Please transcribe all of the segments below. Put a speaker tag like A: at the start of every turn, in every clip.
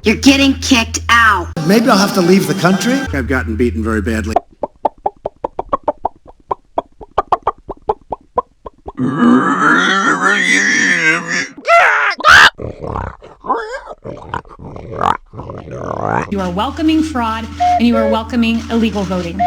A: You're getting kicked out.
B: Maybe I'll have to leave the country.
C: I've gotten beaten very badly.
D: You are welcoming fraud, and you are welcoming illegal voting.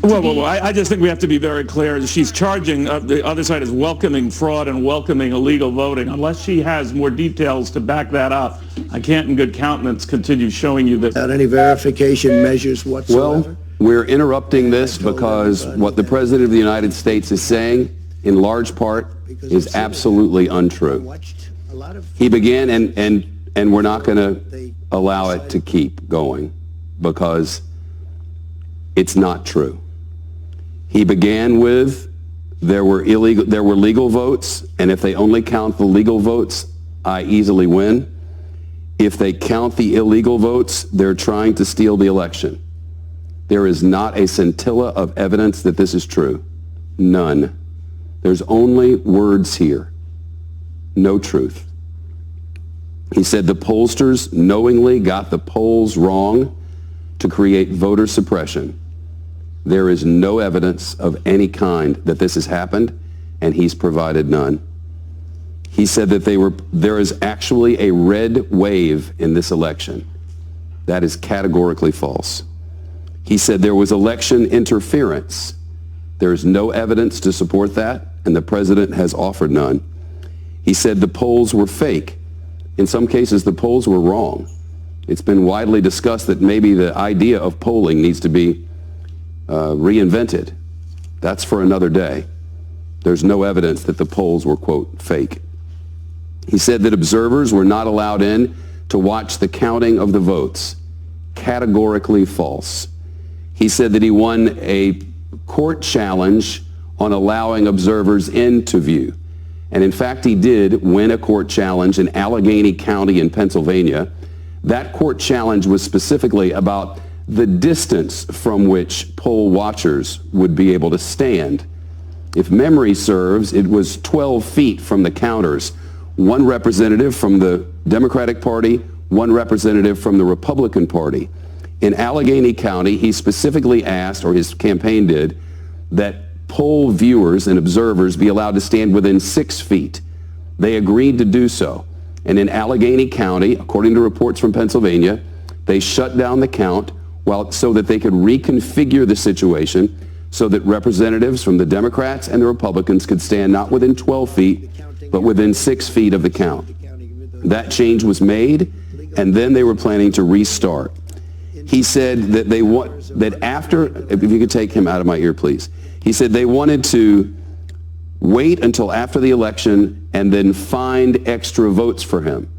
E: Whoa. I just think we have to be very clear. She's charging, the other side is welcoming fraud and welcoming illegal voting. Unless she has more details to back that up, I can't in good countenance continue showing you this.
C: Without any verification measures whatsoever?
F: Well, we're interrupting this because what the President of the United States is saying, in large part, is absolutely untrue. He began, and we're not going to allow it to keep going because it's not true. He began with there were legal votes, and if they only count the legal votes, I easily win. If they count the illegal votes, they're trying to steal the election. There is not a scintilla of evidence that this is true. None. There's only words here. No truth. He said the pollsters knowingly got the polls wrong to create voter suppression. There is no evidence of any kind that this has happened, and he's provided none. He said that there is actually a red wave in this election. That is categorically false. He said there was election interference. There is no evidence to support that, and the president has offered none. He said the polls were fake. In some cases, the polls were wrong. It's been widely discussed that maybe the idea of polling needs to be reinvented. That's for another day. There's no evidence that the polls were, quote, fake. He said that observers were not allowed in to watch the counting of the votes. Categorically false. He said that he won a court challenge on allowing observers in to view. And in fact, he did win a court challenge in Allegheny County in Pennsylvania. That court challenge was specifically about the distance from which poll watchers would be able to stand. If memory serves, it was 12 feet from the counters. One representative from the Democratic Party, one representative from the Republican Party. In Allegheny County, he specifically asked, or his campaign did, that poll viewers and observers be allowed to stand within 6 feet. They agreed to do so. And in Allegheny County, according to reports from Pennsylvania, they shut down the count so that they could reconfigure the situation so that representatives from the Democrats and the Republicans could stand not within 12 feet, but within 6 feet of the count. That change was made, and then they were planning to restart. He said that after, if you could take him out of my ear, please. He said they wanted to wait until after the election and then find extra votes for him.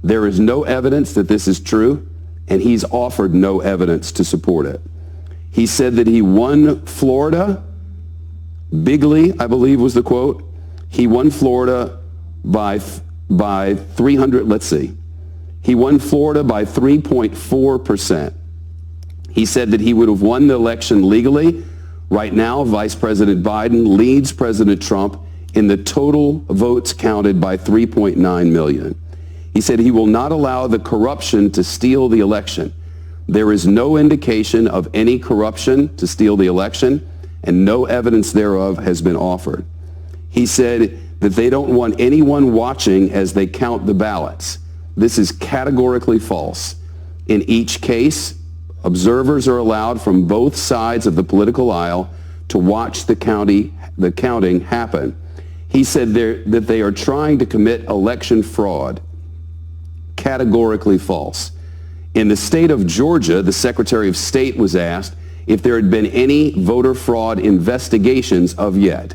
F: There is no evidence that this is true, and he's offered no evidence to support it. He said that he won Florida, bigly, I believe was the quote. He won Florida by 300, let's see. He won Florida by 3.4%. He said that he would have won the election legally. Right now, Vice President Biden leads President Trump in the total votes counted by 3.9 million. He said he will not allow the corruption to steal the election. There is no indication of any corruption to steal the election, and no evidence thereof has been offered. He said that they don't want anyone watching as they count the ballots. This is categorically false. In each case, observers are allowed from both sides of the political aisle to watch the counting happen. He said that they are trying to commit election fraud. Categorically false. In the state of Georgia, the Secretary of State was asked if there had been any voter fraud investigations of yet.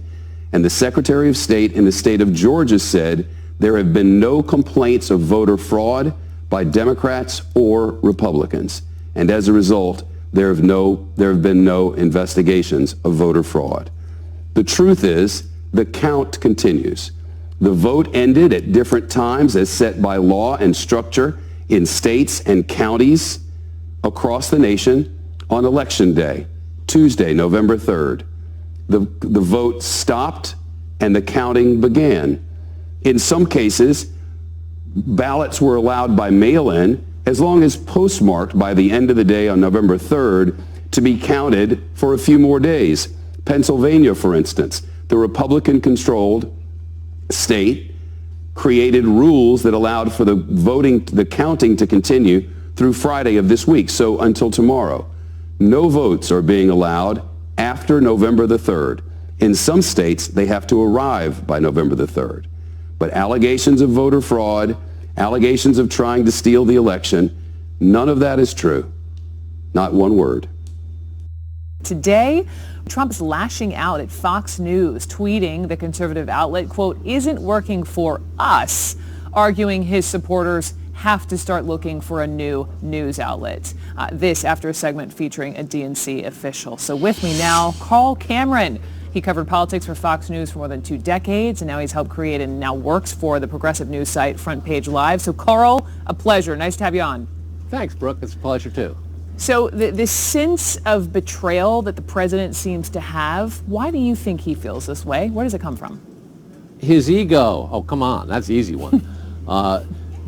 F: And the Secretary of State in the state of Georgia said there have been no complaints of voter fraud by Democrats or Republicans. And as a result, there have been no investigations of voter fraud. The truth is, the count continues. The vote ended at different times as set by law and structure in states and counties across the nation on Election Day, Tuesday, November 3rd. The vote stopped and the counting began. In some cases, ballots were allowed by mail-in as long as postmarked by the end of the day on November 3rd to be counted for a few more days. Pennsylvania, for instance, the Republican-controlled state created rules that allowed for the counting to continue through Friday of this week, so until tomorrow. No votes are being allowed after November the 3rd. In some states, they have to arrive by November the 3rd. But allegations of voter fraud, allegations of trying to steal the election, none of that is true. Not one word.
B: Today, Trump's lashing out at Fox News, tweeting the conservative outlet, quote, isn't working for us, arguing his supporters have to start looking for a new news outlet. This after a segment featuring a DNC official. So with me now, Carl Cameron. He covered politics for Fox News for more than 2 decades, and now he's helped create and now works for the progressive news site Front Page Live. So Carl, a pleasure. Nice to have you on.
G: Thanks, Brooke. It's a pleasure, too.
B: So this sense of betrayal that the president seems to have, why do you think he feels this way? Where does it come from?
G: His ego. Oh, come on. That's the easy one.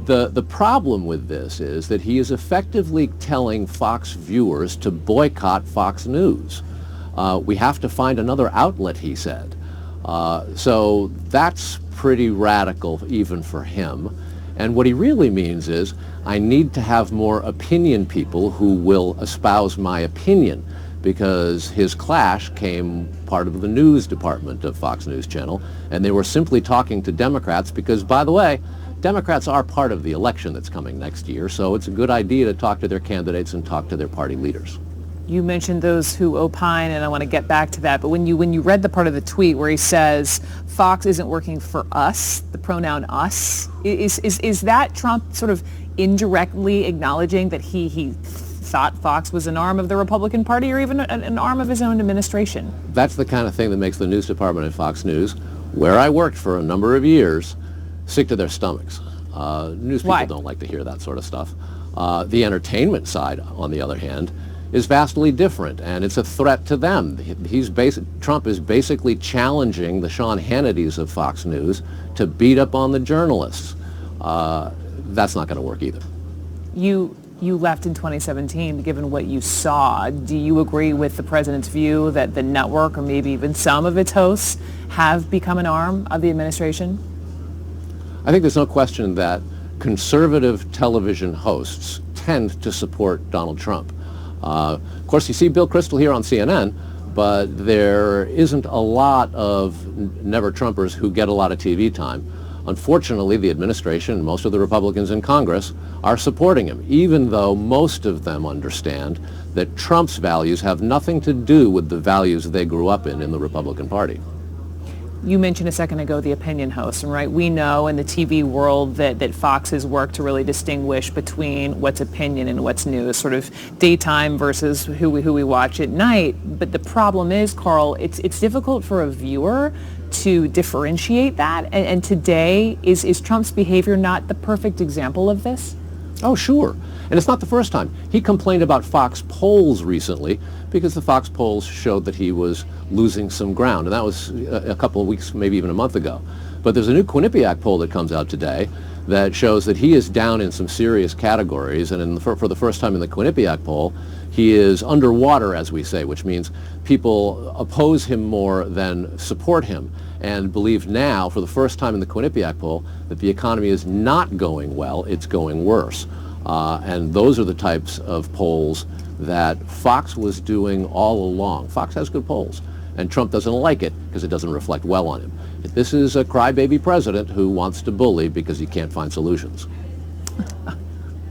G: The problem with this is that he is effectively telling Fox viewers to boycott Fox News. We have to find another outlet, he said. So that's pretty radical even for him. And what he really means is, I need to have more opinion people who will espouse my opinion, because his clash came part of the news department of Fox News Channel, and they were simply talking to Democrats because, by the way, Democrats are part of the election that's coming next year, so it's a good idea to talk to their candidates and talk to their party leaders.
B: You mentioned those who opine, and I want to get back to that, but when you read the part of the tweet where he says Fox isn't working for us, the pronoun us, is that Trump sort of indirectly acknowledging that he thought Fox was an arm of the Republican Party or even an arm of his own administration?
G: That's the kind of thing that makes the news department at Fox News, where I worked for a number of years, sick to their stomachs. News people don't like to hear that sort of stuff. The entertainment side, on the other hand, is vastly different, and it's a threat to them. Trump is basically challenging the Sean Hannitys of Fox News to beat up on the journalists. That's not going to work either.
B: You left in 2017, given what you saw. Do you agree with the president's view that the network, or maybe even some of its hosts, have become an arm of the administration?
G: I think there's no question that conservative television hosts tend to support Donald Trump. Of course, you see Bill Kristol here on CNN, but there isn't a lot of never-Trumpers who get a lot of TV time. Unfortunately, the administration and most of the Republicans in Congress are supporting him, even though most of them understand that Trump's values have nothing to do with the values they grew up in the Republican Party.
B: You mentioned a second ago the opinion host, and right, we know in the TV world that Fox has worked to really distinguish between what's opinion and what's news, sort of daytime versus who we watch at night. But the problem is, Carl, it's difficult for a viewer to differentiate that. And today, is Trump's behavior not the perfect example of this?
G: Oh, sure. And it's not the first time. He complained about Fox polls recently because the Fox polls showed that he was losing some ground. And that was a couple of weeks, maybe even a month ago. But there's a new Quinnipiac poll that comes out today that shows that he is down in some serious categories. And for the first time in the Quinnipiac poll, he is underwater, as we say, which means people oppose him more than support him, and believe now, for the first time in the Quinnipiac poll, that the economy is not going well, it's going worse. And those are the types of polls that Fox was doing all along. Fox has good polls, and Trump doesn't like it because it doesn't reflect well on him. This is a crybaby president who wants to bully because he can't find solutions.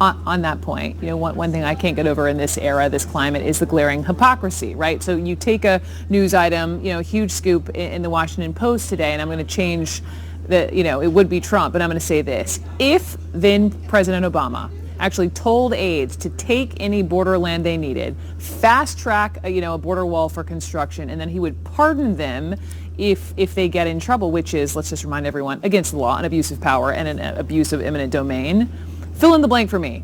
B: On that point, you know, one thing I can't get over in this era, this climate, is the glaring hypocrisy, right? So you take a news item, you know, huge scoop in the Washington Post today, and I'm going to change the, you know, it would be Trump, but I'm going to say this. If then President Obama actually told aides to take any borderland they needed, fast track, a border wall for construction, and then he would pardon them if they get in trouble, which is, let's just remind everyone, against the law, an abuse of power and an abuse of eminent domain. Fill in the blank for me.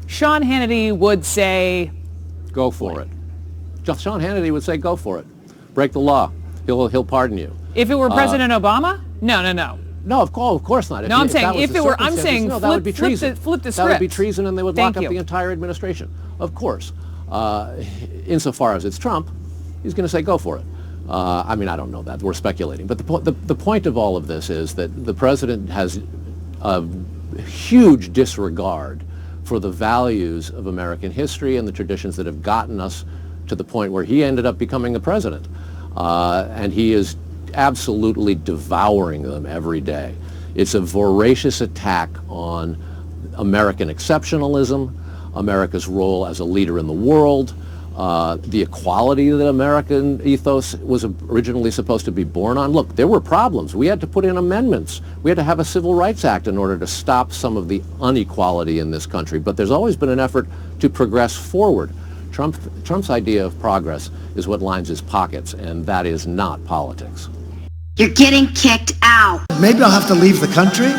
B: Sean Hannity would say,
G: go for it. Sean Hannity would say, go for it. Break the law. He'll pardon you.
B: If it were President Obama? No.
G: No, of course not.
B: No, I'm saying if it were, I'm saying
G: that would be treason.
B: Flip the script.
G: That would be treason, and they would lock
B: Thank
G: up the entire administration. Of course. Insofar as it's Trump, he's going to say go for it. I mean, I don't know that. We're speculating. But the point of all of this is that the president has a huge disregard for the values of American history and the traditions that have gotten us to the point where he ended up becoming the president. And he is absolutely devouring them every day. It's a voracious attack on American exceptionalism, America's role as a leader in the world, the equality that American ethos was originally supposed to be born on. Look, there were problems. We had to put in amendments. We had to have a Civil Rights Act in order to stop some of the inequality in this country. But there's always been an effort to progress forward. Trump's idea of progress is what lines his pockets, and that is not politics.
A: You're getting kicked out.
C: Maybe I'll have to leave the country.